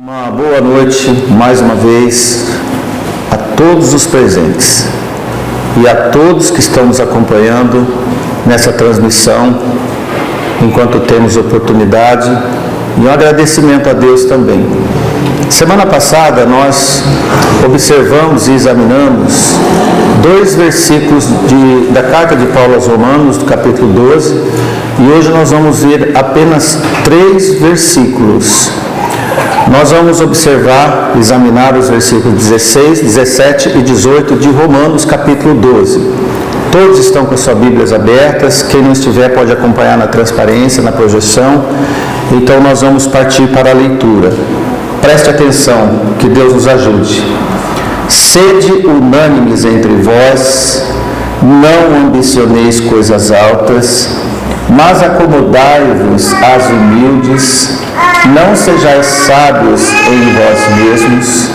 Uma boa noite, mais uma vez, a todos os presentes e a todos que estão nos acompanhando nessa transmissão, enquanto temos oportunidade, e um agradecimento a Deus também. Semana passada nós observamos e examinamos dois versículos da carta de Paulo aos Romanos, do capítulo 12, e hoje nós vamos ver apenas 3 versículos. Nós vamos observar, examinar os versículos 16, 17 e 18 de Romanos, capítulo 12. Todos estão com suas Bíblias abertas, quem não estiver pode acompanhar na transparência, na projeção. Então nós vamos partir para a leitura. Preste atenção, que Deus nos ajude. Sede unânimes entre vós, não ambicioneis coisas altas, mas acomodai-vos às humildes. Não sejais sábios em vós mesmos,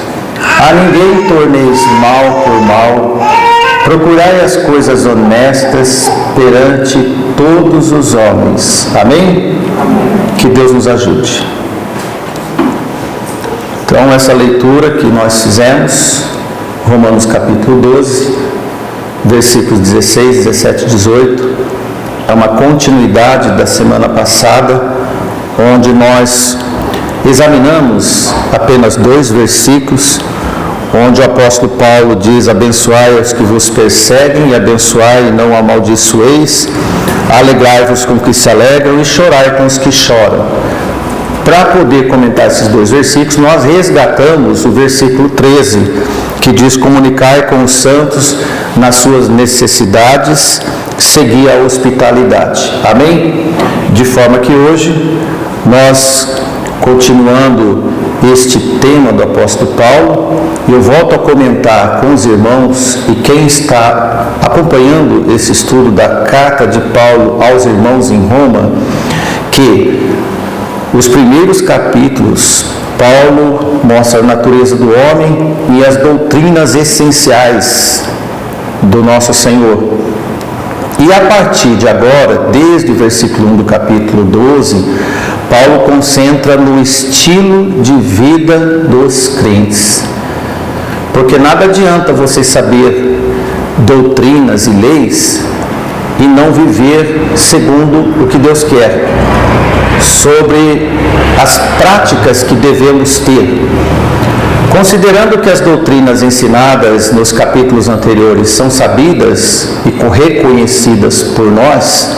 a ninguém torneis mal por mal, procurai as coisas honestas perante todos os homens. Amém? Que Deus nos ajude. Então, essa leitura que nós fizemos, Romanos capítulo 12, versículos 16, 17 e 18, é uma continuidade da semana passada, onde nós examinamos apenas 2 versículos, onde o apóstolo Paulo diz: abençoai os que vos perseguem, e abençoai e não amaldiçoeis, alegrai-vos com os que se alegram e chorai com os que choram. Para poder comentar esses 2 versículos, nós resgatamos o versículo 13, que diz: comunicai com os santos nas suas necessidades, segui a hospitalidade. Amém? De forma que hoje nós, continuando este tema do apóstolo Paulo, eu volto a comentar com os irmãos e quem está acompanhando esse estudo da carta de Paulo aos irmãos em Roma, que os primeiros capítulos Paulo mostra a natureza do homem e as doutrinas essenciais do nosso Senhor. E a partir de agora, desde o versículo 1 do capítulo 12, Paulo concentra no estilo de vida dos crentes. Porque nada adianta você saber doutrinas e leis e não viver segundo o que Deus quer, sobre as práticas que devemos ter. Considerando que as doutrinas ensinadas nos capítulos anteriores são sabidas e reconhecidas por nós,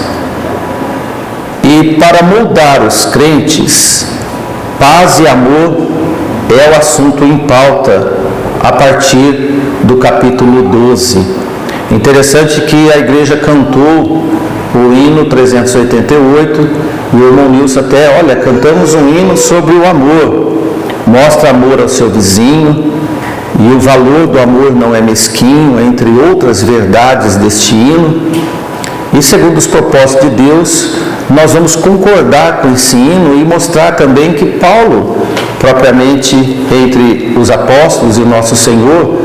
e para moldar os crentes, paz e amor é o assunto em pauta a partir do capítulo 12. Interessante que a igreja cantou o hino 388, e o irmão Nilson até, olha, cantamos um hino sobre o amor. Mostra amor ao seu vizinho, e o valor do amor não é mesquinho, entre outras verdades deste hino. E segundo os propósitos de Deus, nós vamos concordar com esse hino e mostrar também que Paulo, propriamente entre os apóstolos e o nosso Senhor,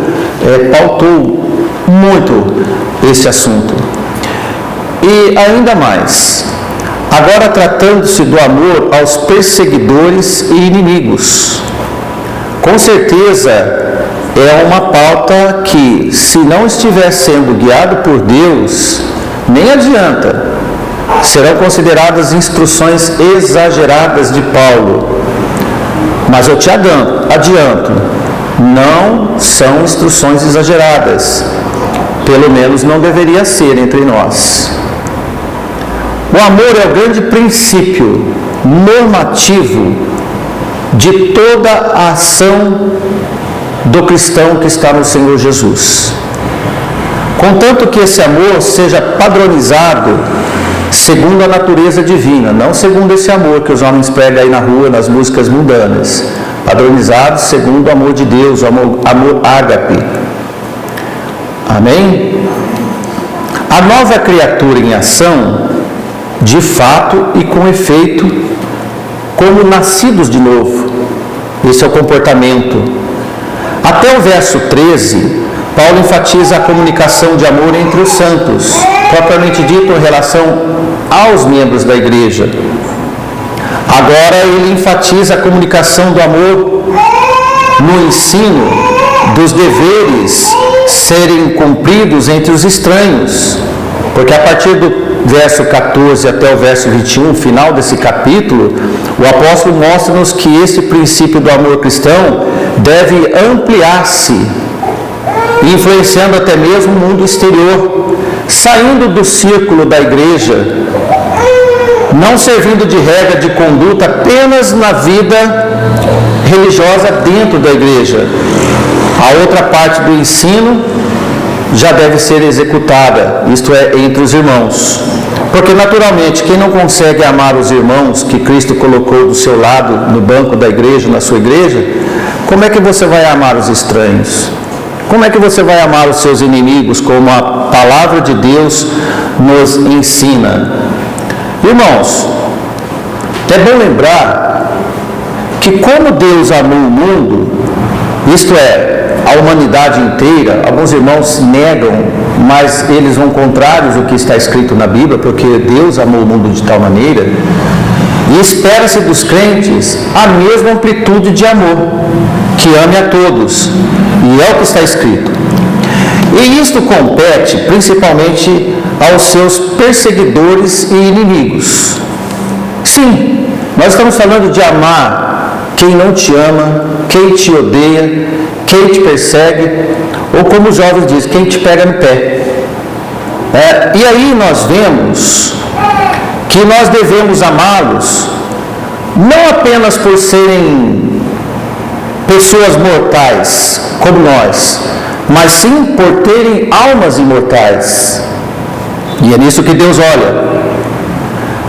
pautou muito esse assunto. E ainda mais, agora tratando-se do amor aos perseguidores e inimigos. Com certeza é uma pauta que, se não estiver sendo guiado por Deus, nem adianta. Serão consideradas instruções exageradas de Paulo. Mas eu te adianto, não são instruções exageradas. Pelo menos não deveria ser entre nós. O amor é o grande princípio normativo de toda a ação do cristão que está no Senhor Jesus. Contanto que esse amor seja padronizado segundo a natureza divina, não segundo esse amor que os homens pregam aí na rua, nas músicas mundanas. Padronizado segundo o amor de Deus, o amor ágape. Amém? A nova criatura em ação, de fato e com efeito, como nascidos de novo. Esse é o comportamento. Até o verso 13, Paulo enfatiza a comunicação de amor entre os santos, propriamente dito em relação aos membros da igreja. Agora ele enfatiza a comunicação do amor no ensino dos deveres serem cumpridos entre os estranhos, porque a partir do verso 14 até o verso 21, final desse capítulo, o apóstolo mostra-nos que esse princípio do amor cristão deve ampliar-se, influenciando até mesmo o mundo exterior, saindo do círculo da igreja, não servindo de regra de conduta apenas na vida religiosa dentro da igreja. A outra parte do ensino já deve ser executada, isto é, entre os irmãos. Porque naturalmente, quem não consegue amar os irmãos que Cristo colocou do seu lado no banco da igreja, na sua igreja, como é que você vai amar os estranhos? Como é que você vai amar os seus inimigos, como a palavra de Deus nos ensina? Irmãos, é bom lembrar que como Deus amou o mundo, isto é, a humanidade inteira, alguns irmãos negam, mas eles vão contrários ao que está escrito na Bíblia, porque Deus amou o mundo de tal maneira, e espera-se dos crentes a mesma amplitude de amor, que ame a todos, e é o que está escrito. E isto compete principalmente aos seus perseguidores e inimigos. Sim, nós estamos falando de amar quem não te ama, quem te odeia, quem te persegue, ou como os jovens dizem, quem te pega no pé. E aí nós vemos que nós devemos amá-los, não apenas por serem pessoas mortais, como nós, mas sim por terem almas imortais. E é nisso que Deus olha.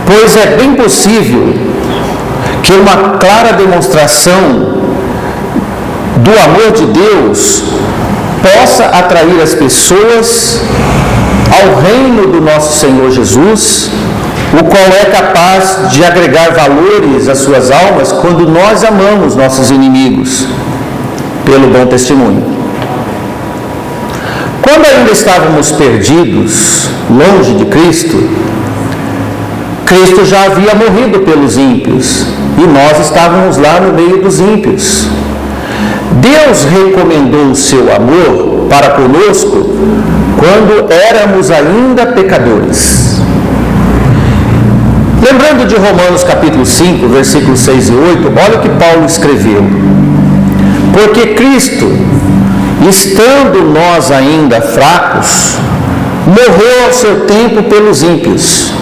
Pois é bem possível que uma clara demonstração do amor de Deus possa atrair as pessoas ao reino do nosso Senhor Jesus, o qual é capaz de agregar valores às suas almas quando nós amamos nossos inimigos pelo bom testemunho. Quando ainda estávamos perdidos, longe de Cristo, Cristo já havia morrido pelos ímpios e nós estávamos lá no meio dos ímpios. Deus recomendou o seu amor para conosco quando éramos ainda pecadores. Lembrando de Romanos capítulo 5, versículos 6 e 8, olha o que Paulo escreveu. Porque Cristo, estando nós ainda fracos, morreu ao seu tempo pelos ímpios.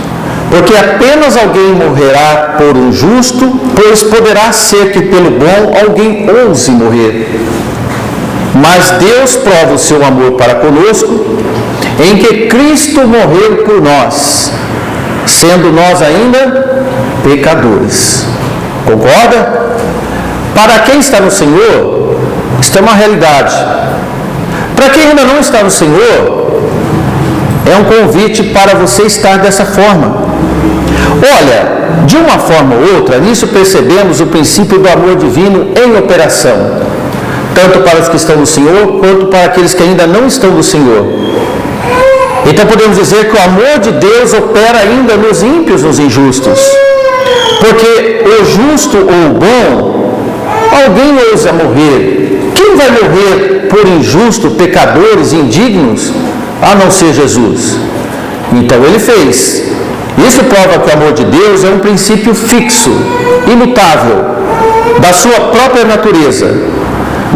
Porque apenas alguém morrerá por um justo, pois poderá ser que pelo bom alguém ouse morrer. Mas Deus prova o seu amor para conosco, em que Cristo morreu por nós, sendo nós ainda pecadores. Concorda? Para quem está no Senhor, isso é uma realidade. Para quem ainda não está no Senhor, é um convite para você estar dessa forma. Olha, de uma forma ou outra, nisso percebemos o princípio do amor divino em operação, tanto para os que estão no Senhor, quanto para aqueles que ainda não estão no Senhor. Então podemos dizer que o amor de Deus opera ainda nos ímpios, nos injustos, porque o justo ou o bom, alguém ousa morrer. Quem vai morrer por injusto, pecadores, indignos, a não ser Jesus? Então ele fez. Isso prova que o amor de Deus é um princípio fixo, imutável, da sua própria natureza,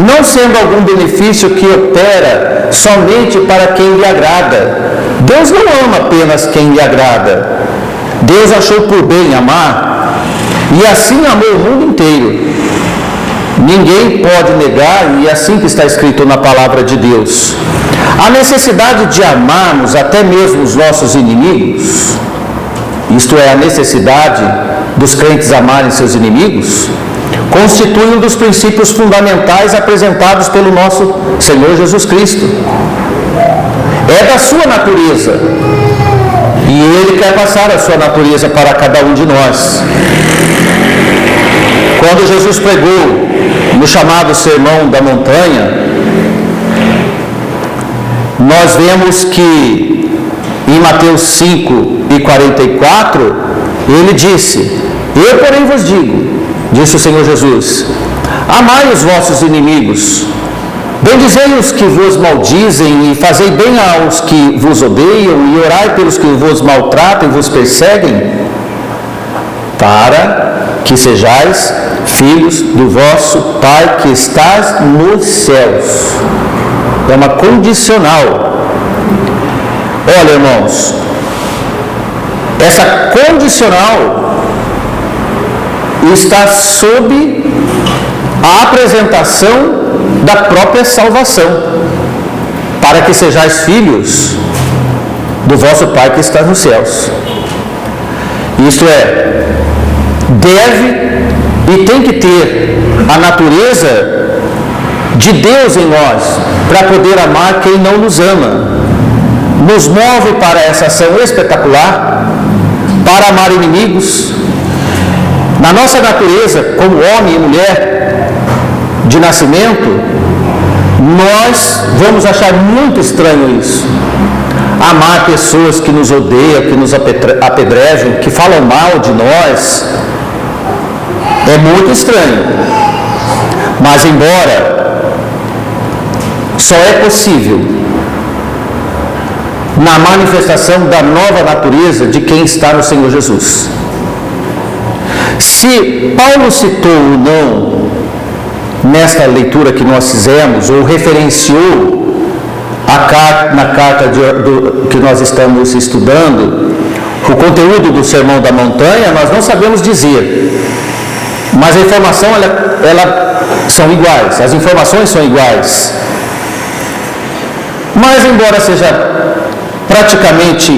não sendo algum benefício que opera somente para quem lhe agrada. Deus não ama apenas quem lhe agrada. Deus achou por bem amar, e assim amou o mundo inteiro. Ninguém pode negar, e é assim que está escrito na palavra de Deus. A necessidade de amarmos até mesmo os nossos inimigos, isto é, a necessidade dos crentes amarem seus inimigos, constitui um dos princípios fundamentais apresentados pelo nosso Senhor Jesus Cristo. É da sua natureza, e Ele quer passar a sua natureza para cada um de nós. Quando Jesus pregou no chamado Sermão da Montanha, nós vemos que em Mateus 5 e 44, ele disse: Eu, porém, vos digo, disse o Senhor Jesus, amai os vossos inimigos, bendizei os que vos maldizem e fazei bem aos que vos odeiam e orai pelos que vos maltratam e vos perseguem, para que sejais filhos do vosso Pai que estás nos céus. É uma condicional. Olha, irmãos, essa condicional está sob a apresentação da própria salvação, para que sejais filhos do vosso Pai que está nos céus. Isto é, deve e tem que ter a natureza de Deus em nós, para poder amar quem não nos ama. Nos move para essa ação espetacular, para amar inimigos. Na nossa natureza, como homem e mulher de nascimento, nós vamos achar muito estranho isso. Amar pessoas que nos odeiam, que nos apedrejam, que falam mal de nós, é muito estranho. Mas embora só é possível na manifestação da nova natureza de quem está no Senhor Jesus. Se Paulo citou ou não nesta leitura que nós fizemos, ou referenciou na carta que nós estamos estudando, o conteúdo do Sermão da Montanha, nós não sabemos dizer, mas a informação ela são iguais, as informações são iguais. Mas embora seja praticamente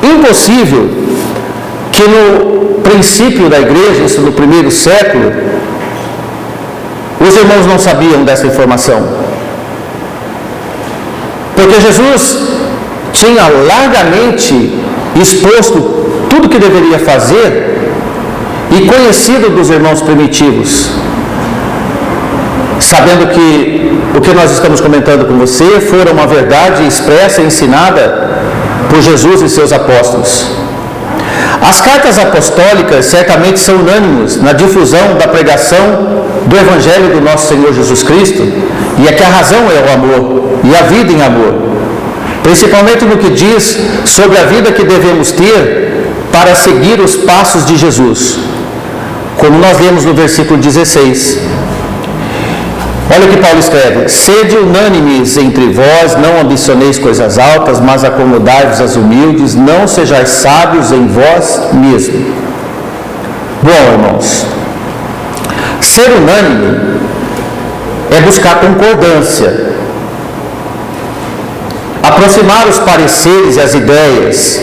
impossível que no princípio da igreja, isso no primeiro século, os irmãos não sabiam dessa informação, porque Jesus tinha largamente exposto tudo que deveria fazer e conhecido dos irmãos primitivos, sabendo que o que nós estamos comentando com você foi uma verdade expressa e ensinada por Jesus e seus apóstolos. As cartas apostólicas certamente são unânimes na difusão da pregação do Evangelho do nosso Senhor Jesus Cristo, e é que a razão é o amor e a vida em amor, principalmente no que diz sobre a vida que devemos ter para seguir os passos de Jesus, como nós lemos no versículo 16. Olha o que Paulo escreve: sede unânimes entre vós, não ambicioneis coisas altas, mas acomodai-vos às humildes, não sejais sábios em vós mesmos. Bom, irmãos, ser unânime é buscar concordância, aproximar os pareceres e as ideias,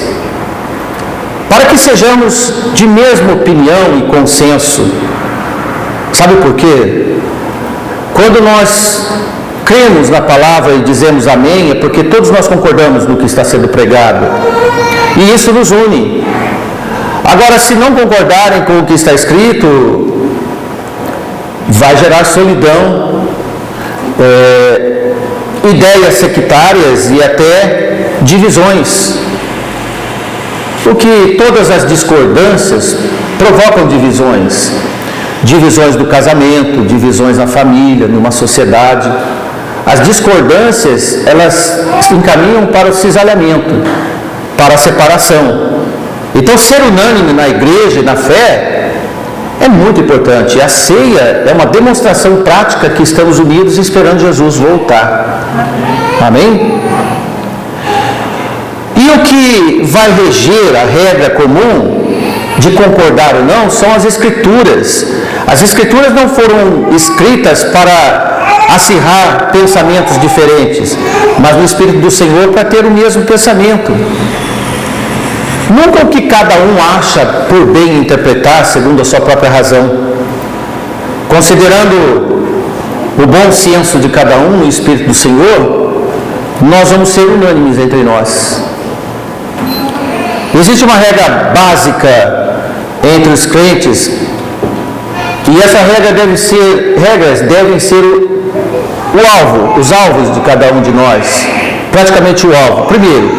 para que sejamos de mesma opinião e consenso. Sabe por quê? Quando nós cremos na palavra e dizemos amém, é porque todos nós concordamos no que está sendo pregado, e isso nos une. Agora, se não concordarem com o que está escrito, vai gerar solidão, ideias sectárias e até divisões, porque todas as discordâncias provocam divisões. Divisões do casamento, divisões na família, numa sociedade. As discordâncias, elas encaminham para o cisalhamento, para a separação. Então, ser unânime na igreja e na fé é muito importante. A ceia é uma demonstração prática que estamos unidos esperando Jesus voltar. Amém? E o que vai reger a regra comum de concordar ou não são as Escrituras. As Escrituras não foram escritas para acirrar pensamentos diferentes, mas no Espírito do Senhor para ter o mesmo pensamento. Nunca o que cada um acha por bem interpretar segundo a sua própria razão. Considerando o bom senso de cada um no Espírito do Senhor, nós vamos ser unânimes entre nós. Existe uma regra básica entre os crentes, e essa regra regras devem ser os alvos de cada um de nós, praticamente o alvo. Primeiro,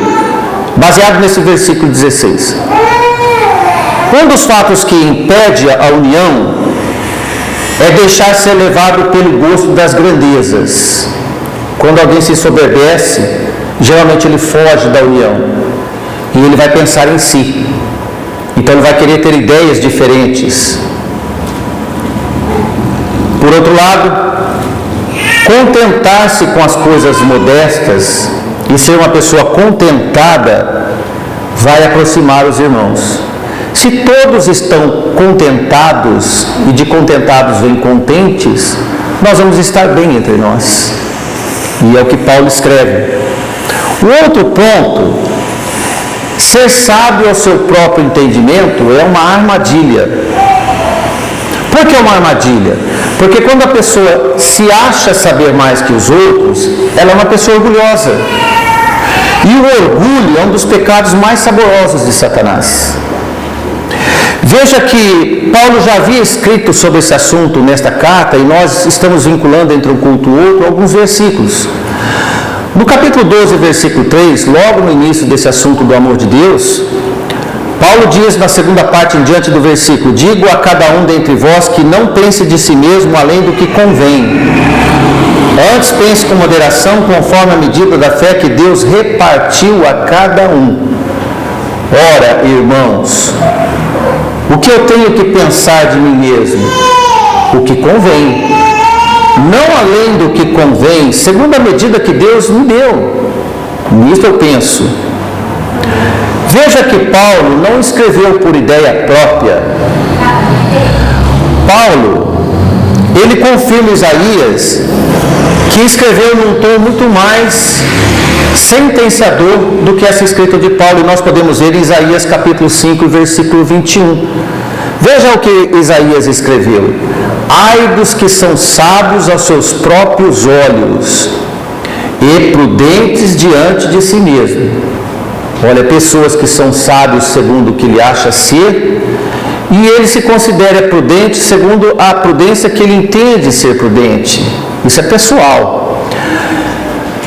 baseado nesse versículo 16: Um dos fatos que impede a união é deixar ser levado pelo gosto das grandezas. Quando alguém se ensoberbece, geralmente ele foge da união e ele vai pensar em si. Então ele vai querer ter ideias diferentes. Por outro lado, contentar-se com as coisas modestas e ser uma pessoa contentada vai aproximar os irmãos. Se todos estão contentados, e de contentados vem contentes, nós vamos estar bem entre nós. E é o que Paulo escreve. O outro ponto, ser sábio ao seu próprio entendimento é uma armadilha. Por que é uma armadilha? Porque quando a pessoa se acha saber mais que os outros, ela é uma pessoa orgulhosa. E o orgulho é um dos pecados mais saborosos de Satanás. Veja que Paulo já havia escrito sobre esse assunto nesta carta, e nós estamos vinculando entre um culto e outro alguns versículos. No capítulo 12, versículo 3, logo no início desse assunto do amor de Deus, Paulo diz na segunda parte em diante do versículo: digo a cada um dentre vós que não pense de si mesmo além do que convém. Antes pense com moderação, conforme a medida da fé que Deus repartiu a cada um. Ora, irmãos, o que eu tenho que pensar de mim mesmo? O que convém. Não além do que convém, segundo a medida que Deus me deu. Nisto eu penso. Veja que Paulo não escreveu por ideia própria. Paulo, ele confirma Isaías, que escreveu num tom muito mais sentenciador do que essa escrita de Paulo, e nós podemos ver em Isaías capítulo 5, versículo 21. Veja o que Isaías escreveu: ai dos que são sábios aos seus próprios olhos e prudentes diante de si mesmo. Olha, pessoas que são sábios segundo o que ele acha ser, e ele se considera prudente segundo a prudência que ele entende ser prudente. Isso é pessoal.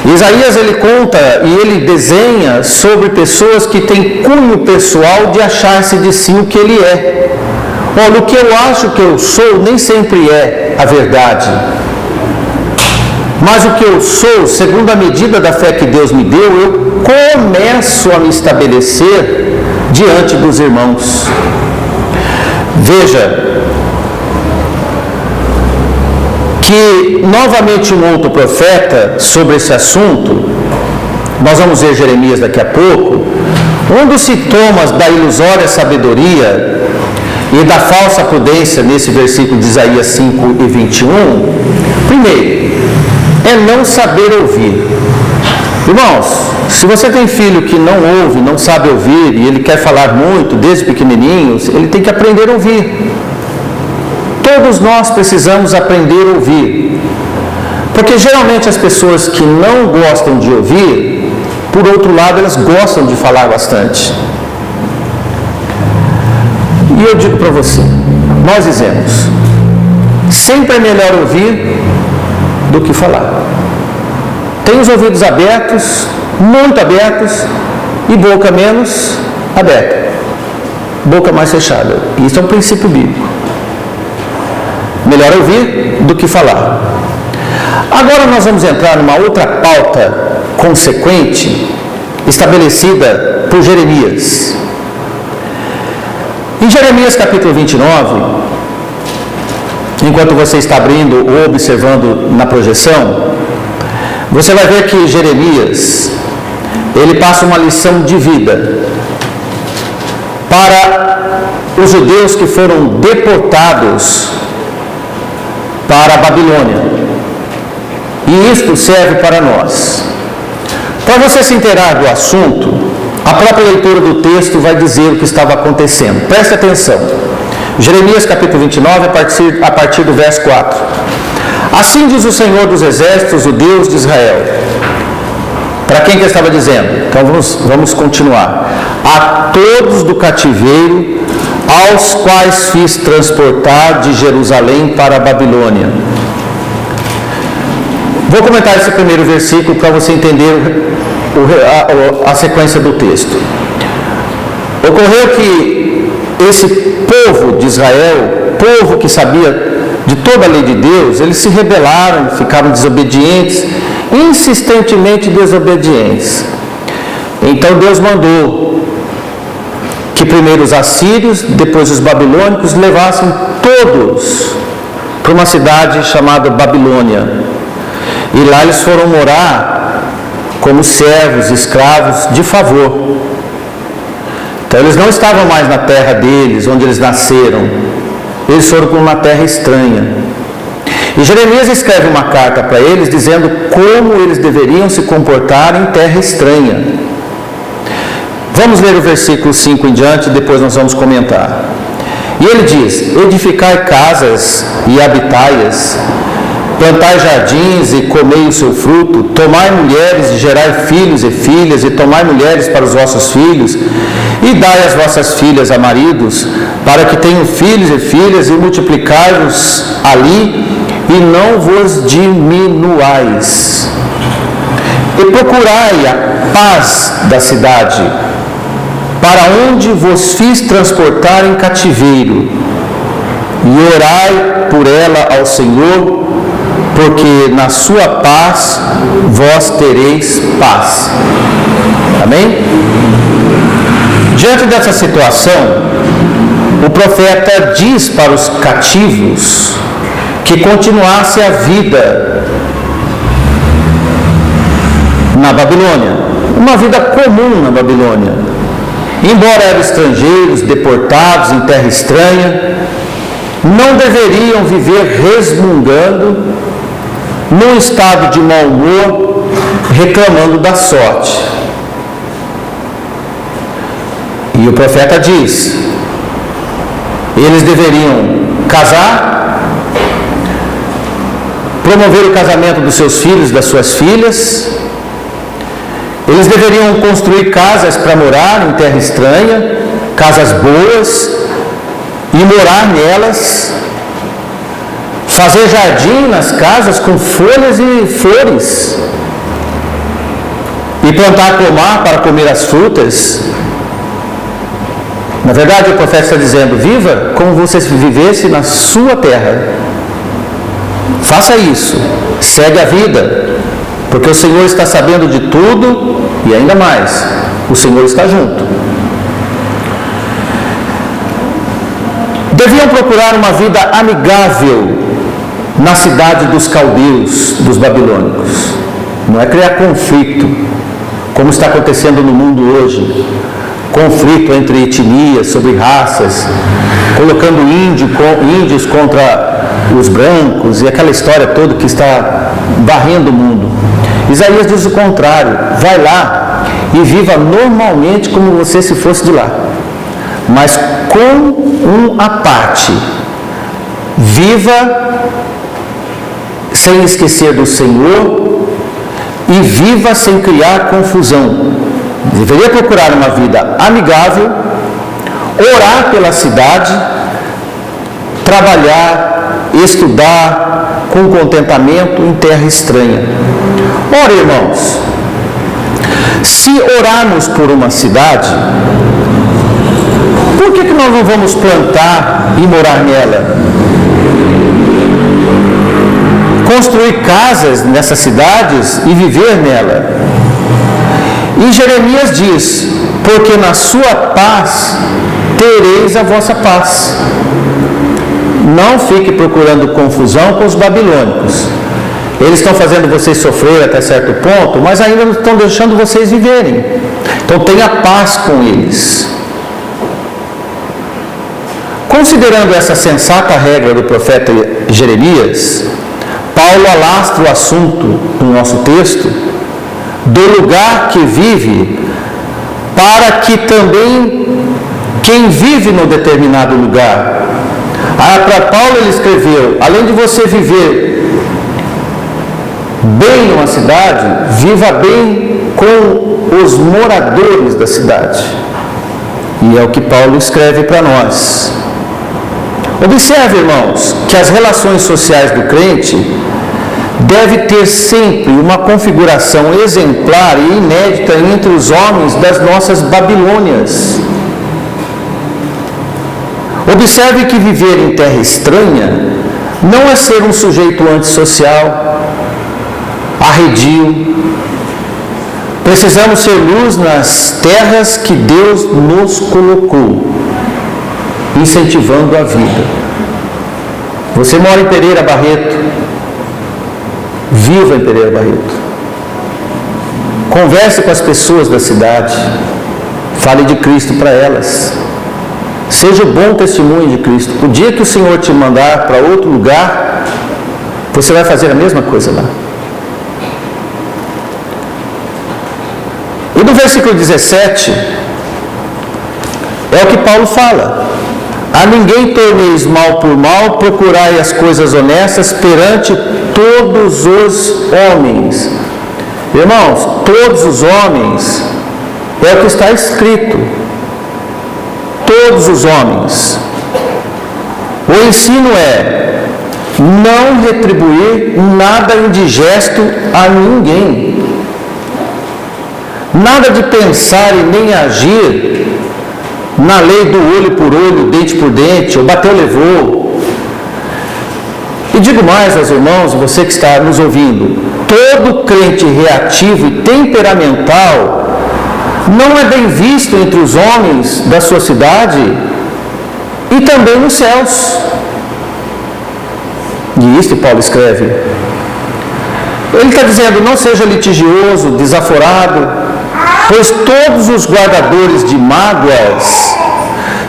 Isaías, ele conta e ele desenha sobre pessoas que têm cunho pessoal de achar-se de si o que ele é. Olha, o que eu acho que eu sou nem sempre é a verdade. Mas o que eu sou, segundo a medida da fé que Deus me deu, eu começo a me estabelecer diante dos irmãos. Veja que, novamente, um outro profeta sobre esse assunto, nós vamos ver Jeremias daqui a pouco, um dos sintomas da ilusória sabedoria e da falsa prudência, nesse versículo de Isaías 5 e 21, primeiro, é não saber ouvir. Irmãos, se você tem filho que não ouve, não sabe ouvir, e ele quer falar muito desde pequenininho, ele tem que aprender a ouvir. Todos nós precisamos aprender a ouvir. Porque geralmente as pessoas que não gostam de ouvir, por outro lado, elas gostam de falar bastante. E eu digo para você, nós dizemos, sempre é melhor ouvir do que falar. Tem os ouvidos abertos, muito abertos, e boca menos aberta, boca mais fechada. Isso é um princípio bíblico. Melhor ouvir do que falar. Agora nós vamos entrar numa outra pauta consequente, estabelecida por Jeremias. Em Jeremias capítulo 29, enquanto você está abrindo ou observando na projeção, você vai ver que Jeremias, ele passa uma lição de vida para os judeus que foram deportados para a Babilônia. E isto serve para nós. Para você se inteirar do assunto, a própria leitura do texto vai dizer o que estava acontecendo. Preste atenção. Jeremias capítulo 29, a partir do verso 4. Assim diz o Senhor dos Exércitos, o Deus de Israel. Para quem que ele estava dizendo? Então vamos continuar. A todos do cativeiro, aos quais fiz transportar de Jerusalém para a Babilônia. Vou comentar esse primeiro versículo para você entender a sequência do texto. Ocorreu que esse povo de Israel, povo que sabia de toda a lei de Deus, eles se rebelaram, ficaram desobedientes, insistentemente desobedientes. Então Deus mandou que primeiro os assírios, depois os babilônicos, levassem todos para uma cidade chamada Babilônia. E lá eles foram morar como servos, escravos, de favor. Então eles não estavam mais na terra deles, onde eles nasceram. Eles foram para uma terra estranha. E Jeremias escreve uma carta para eles, dizendo como eles deveriam se comportar em terra estranha. Vamos ler o versículo 5 em diante, depois nós vamos comentar. E ele diz: edificai casas e habitai-as, plantai jardins e comei o seu fruto, tomai mulheres e gerai filhos e filhas, e tomai mulheres para os vossos filhos, e dai as vossas filhas a maridos, para que tenham filhos e filhas, e multiplicai-vos ali, e não vos diminuais. E procurai a paz da cidade, para onde vos fiz transportar em cativeiro, e orai por ela ao Senhor, porque na sua paz vós tereis paz. Amém? Diante dessa situação, o profeta diz para os cativos que continuasse a vida na Babilônia, uma vida comum na Babilônia. Embora eram estrangeiros, deportados em terra estranha, não deveriam viver resmungando, num estado de mau humor, reclamando da sorte. E o profeta diz: eles deveriam casar, promover o casamento dos seus filhos, das suas filhas. Eles deveriam construir casas para morar em terra estranha, casas boas, e morar nelas, fazer jardim nas casas com folhas e flores, e plantar pomar para comer as frutas. Na verdade, o profeta está dizendo: viva como você vivesse na sua terra. Faça isso, segue a vida, porque o Senhor está sabendo de tudo, e ainda mais, o Senhor está junto. Deviam procurar uma vida amigável na cidade dos caldeus, dos babilônicos. Não é criar conflito, como está acontecendo no mundo hoje. Conflito entre etnias, sobre raças, colocando índios contra os brancos, e aquela história toda que está varrendo o mundo. Isaías diz o contrário: vai lá e viva normalmente como você se fosse de lá, mas com à parte. Viva sem esquecer do Senhor e viva sem criar confusão. Deveria procurar uma vida amigável, orar pela cidade, trabalhar, estudar com contentamento em terra estranha. Ora, irmãos, se orarmos por uma cidade, por que nós não vamos plantar e morar nela? Construir casas nessas cidades e viver nela. E Jeremias diz: porque na sua paz tereis a vossa paz. Não fique procurando confusão com os babilônicos. Eles estão fazendo vocês sofrer até certo ponto, mas ainda não estão deixando vocês viverem. Então tenha paz com eles. Considerando essa sensata regra do profeta Jeremias, Paulo alastra o assunto no nosso texto do lugar que vive, para que também quem vive no determinado lugar. Para Paulo ele escreveu: além de você viver bem numa cidade, viva bem com os moradores da cidade. E é o que Paulo escreve para nós. Observe, irmãos, que as relações sociais do crente deve ter sempre uma configuração exemplar e inédita entre os homens das nossas Babilônias. Observe que viver em terra estranha não é ser um sujeito antissocial, arredio. Precisamos ser luz nas terras que Deus nos colocou, incentivando a vida. Você mora em Pereira Barreto, viva em Pereira Barreto. Converse com as pessoas da cidade, fale de Cristo para elas. Seja o bom testemunho de Cristo. O dia que o Senhor te mandar para outro lugar, você vai fazer a mesma coisa lá. E no versículo 17, é o que Paulo fala: a ninguém torneis mal por mal, procurai as coisas honestas perante todos os homens. Irmãos, todos os homens é o que está escrito. Todos os homens. O ensino é não retribuir nada indigesto a ninguém. Nada de pensar e nem agir na lei do olho por olho, dente por dente, ou bateu, levou. E digo mais aos irmãos, você que está nos ouvindo, todo crente reativo e temperamental não é bem visto entre os homens da sua cidade e também nos céus. E isto Paulo escreve. Ele está dizendo: não seja litigioso, desaforado, pois todos os guardadores de mágoas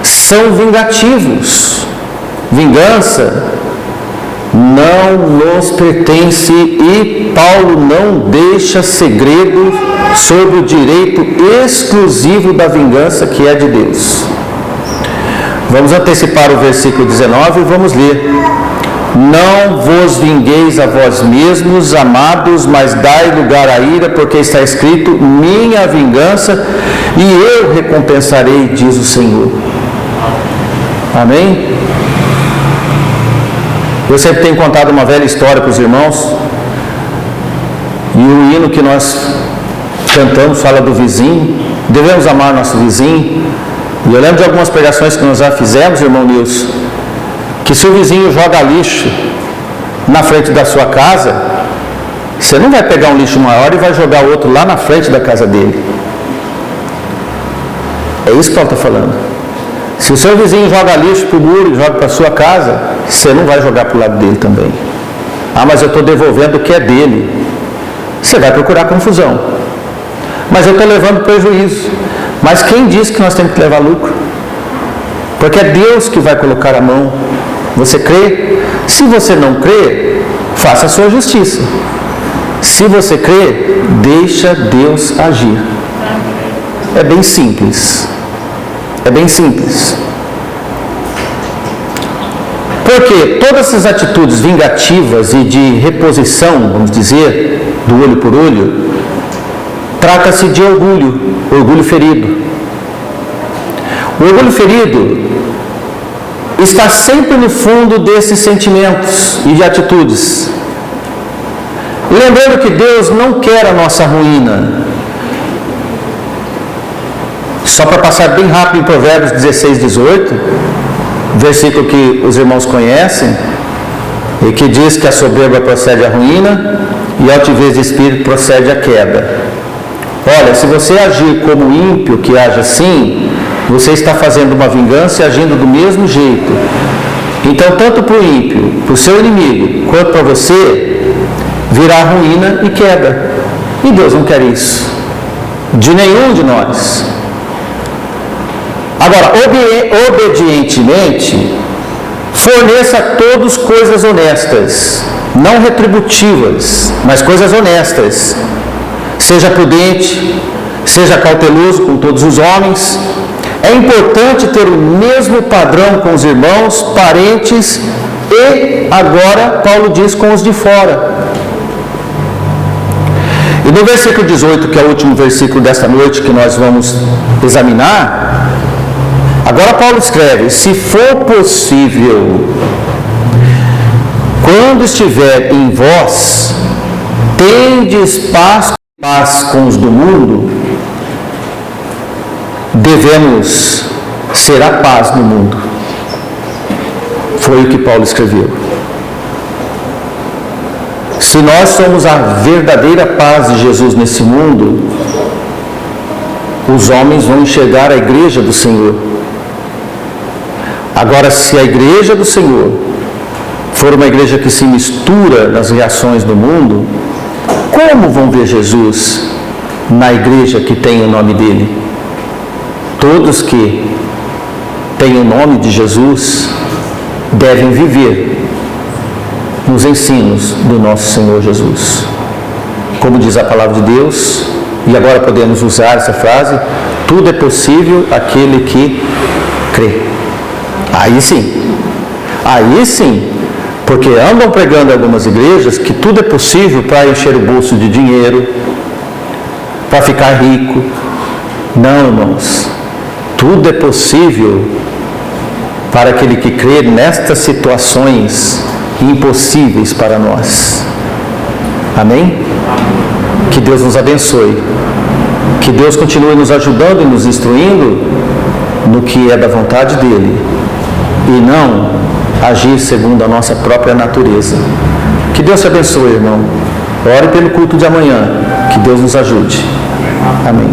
são vingativos. Vingança não nos pertence, e Paulo não deixa segredo sobre o direito exclusivo da vingança que é de Deus. Vamos antecipar o versículo 19 e vamos ler. Não vos vingueis a vós mesmos, amados, mas dai lugar à ira, porque está escrito: minha vingança e eu recompensarei, diz o Senhor. Amém? Eu sempre tenho contado uma velha história para os irmãos, e o hino que nós cantamos fala do vizinho. Devemos amar nosso vizinho. E eu lembro de algumas pregações que nós já fizemos, irmão Nilson, que se o vizinho joga lixo na frente da sua casa, você não vai pegar um lixo maior e vai jogar outro lá na frente da casa dele. É isso que Paulo está falando. Se o seu vizinho joga lixo para o muro e joga para a sua casa, você não vai jogar para o lado dele também. Ah, mas eu estou devolvendo o que é dele. Você vai procurar confusão. Mas eu estou levando prejuízo. Mas quem disse que nós temos que levar lucro? Porque é Deus que vai colocar a mão. Você crê? Se você não crê, faça a sua justiça. Se você crê, deixa Deus agir. É bem simples. É bem simples. Porque todas essas atitudes vingativas e de reposição, vamos dizer, do olho por olho, trata-se de orgulho, orgulho ferido. O orgulho ferido está sempre no fundo desses sentimentos e de atitudes. Lembrando que Deus não quer a nossa ruína. Só para passar bem rápido em Provérbios 16, 18, versículo que os irmãos conhecem, e que diz que a soberba procede à ruína e a altivez de espírito procede à queda. Olha, se você agir como ímpio que age assim, você está fazendo uma vingança e agindo do mesmo jeito. Então, tanto para o ímpio, para o seu inimigo, quanto para você, virá ruína e queda. E Deus não quer isso. De nenhum de nós. Agora, obedientemente, forneça a todos coisas honestas, não retributivas, mas coisas honestas. Seja prudente, seja cauteloso com todos os homens. É importante ter o mesmo padrão com os irmãos, parentes e, agora, Paulo diz, com os de fora. E no versículo 18, que é o último versículo desta noite que nós vamos examinar, agora Paulo escreve: se for possível, quando estiver em vós, tendes paz com os do mundo. Devemos ser a paz no mundo. Foi o que Paulo escreveu. Se nós somos a verdadeira paz de Jesus nesse mundo, os homens vão enxergar a igreja do Senhor. Agora, se a igreja do Senhor for uma igreja que se mistura nas reações do mundo, como vão ver Jesus na igreja que tem o nome dele? Todos que têm o nome de Jesus devem viver nos ensinos do nosso Senhor Jesus. Como diz a palavra de Deus, e agora podemos usar essa frase: tudo é possível àquele que crê. Aí sim, porque andam pregando em algumas igrejas que tudo é possível para encher o bolso de dinheiro, para ficar rico. Não, irmãos, tudo é possível para aquele que crê nestas situações impossíveis para nós. Amém? Que Deus nos abençoe. Que Deus continue nos ajudando e nos instruindo no que é da vontade dEle, e não agir segundo a nossa própria natureza. Que Deus te abençoe, irmão. Ore pelo culto de amanhã. Que Deus nos ajude. Amém.